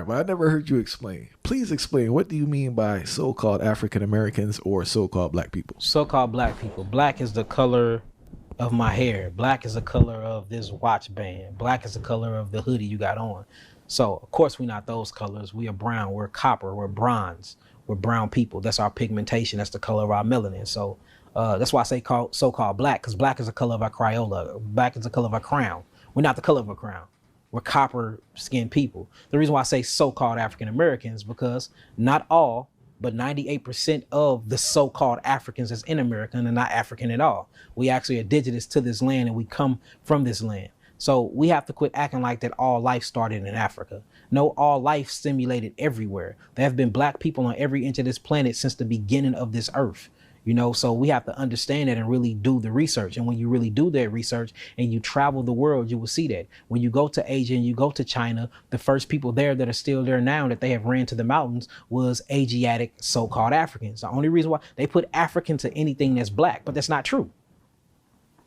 But I never heard you explain. Please explain. What do you mean by so-called African Americans or so-called black people? So-called black people. Black is the color of my hair. Black is the color of this watch band. Black is the color of the hoodie you got on. So of course we're not those colors. We are brown. We're copper. We're bronze. We're brown people. That's our pigmentation. That's the color of our melanin. So that's why I say so-called black, because black is the color of our Crayola. Black is the color of our crown. We're not the color of a crown. We're copper skinned people. The reason why I say so-called African Americans, because not all, but 98% of the so-called Africans that's in America are not African at all. We actually are indigenous to this land and we come from this land. So we have to quit acting like that all life started in Africa. No, all life stimulated everywhere. There have been black people on every inch of this planet since the beginning of this earth. You know, so we have to understand that and really do the research. And when you really do that research and you travel the world, you will see that. When you go to Asia and you go to China, the first people there that are still there now that they have ran to the mountains was Asiatic so-called Africans. The only reason why they put African to anything that's black, but that's not true.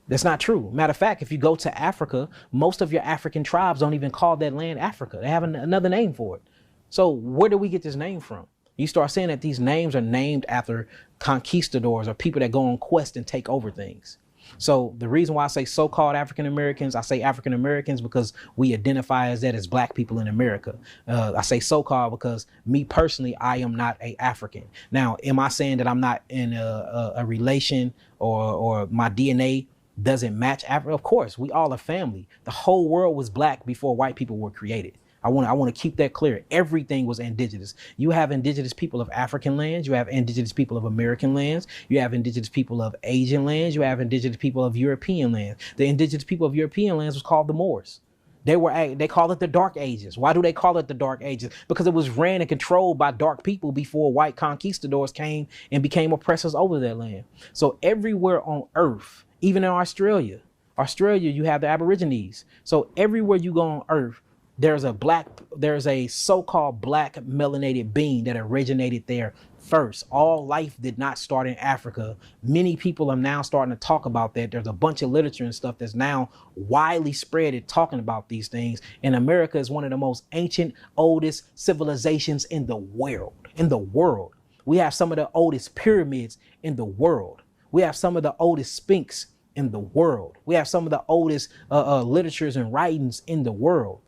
That's not true. Matter of fact, if you go to Africa, most of your African tribes don't even call that land Africa. They have another name for it. So where do we get this name from? You start saying that these names are named after conquistadors or people that go on quest and take over things. So the reason why I say so-called African Americans, I say African Americans because we identify as that as black people in America. I say so-called because me personally, I am not a African. Now, am I saying that I'm not in a relation or my DNA doesn't match Africa? Of course, we all are family. The whole world was black before white people were created. I want to keep that clear. Everything was indigenous. You have indigenous people of African lands. You have indigenous people of American lands. You have indigenous people of Asian lands. You have indigenous people of European lands. The indigenous people of European lands was called the Moors. They call it the Dark Ages. Why do they call it the Dark Ages? Because it was ran and controlled by dark people before white conquistadors came and became oppressors over that land. So everywhere on earth, even in Australia, you have the Aborigines. So everywhere you go on earth, there's a so-called black melanated being that originated there first. All life did not start in Africa. Many people are now starting to talk about that. There's a bunch of literature and stuff that's now widely spread at talking about these things. And America is one of the most ancient, oldest civilizations in the world. We have some of the oldest pyramids in the world. We have some of the oldest sphinx in the world. We have some of the oldest literatures and writings in the world.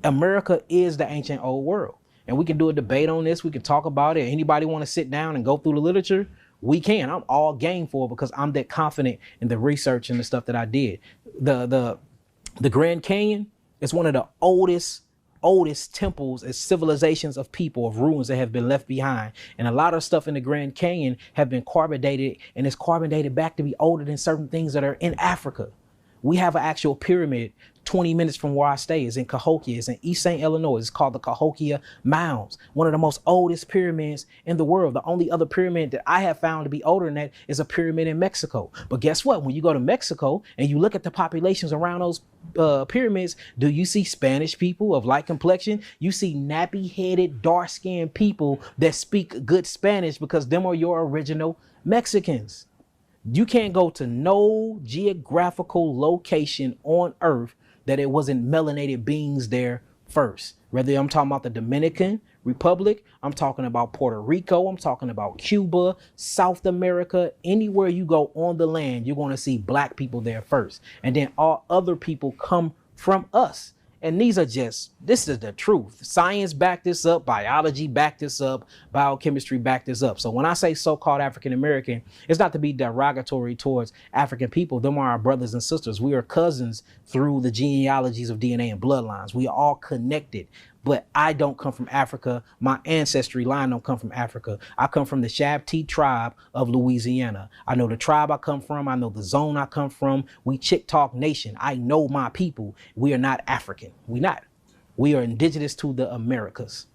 America is the ancient old world. And we can do a debate on this. We can talk about it. Anybody want to sit down and go through the literature? We can. I'm all game for it because I'm that confident in the research and the stuff that I did. The Grand Canyon is one of the oldest temples and civilizations of people, of ruins that have been left behind. And a lot of stuff in the Grand Canyon have been carbon dated, and it's carbon dated back to be older than certain things that are in Africa. We have an actual pyramid 20 minutes from where I stay. Is in Cahokia. It's in East St. Illinois. It's called the Cahokia Mounds. One of the most oldest pyramids in the world. The only other pyramid that I have found to be older than that is a pyramid in Mexico. But guess what? When you go to Mexico and you look at the populations around those pyramids, do you see Spanish people of light complexion? You see nappy-headed, dark-skinned people that speak good Spanish because them are your original Mexicans. You can't go to no geographical location on earth that it wasn't melanated beings there first. Whether I'm talking about the Dominican Republic, I'm talking about Puerto Rico, I'm talking about Cuba, South America, anywhere you go on the land, you're going to see black people there first. And then all other people come from us. And this is the truth. Science backed this up. Biology backed this up. Biochemistry backed this up. So when I say so-called African American, it's not to be derogatory towards African people. Them are our brothers and sisters. We are cousins through the genealogies of DNA and bloodlines. We are all connected. But I don't come from Africa. My ancestry line don't come from Africa. I come from the Shabti tribe of Louisiana. I know the tribe I come from. I know the zone I come from. We Chickasaw Nation. I know my people. We are not African. We not. We are indigenous to the Americas.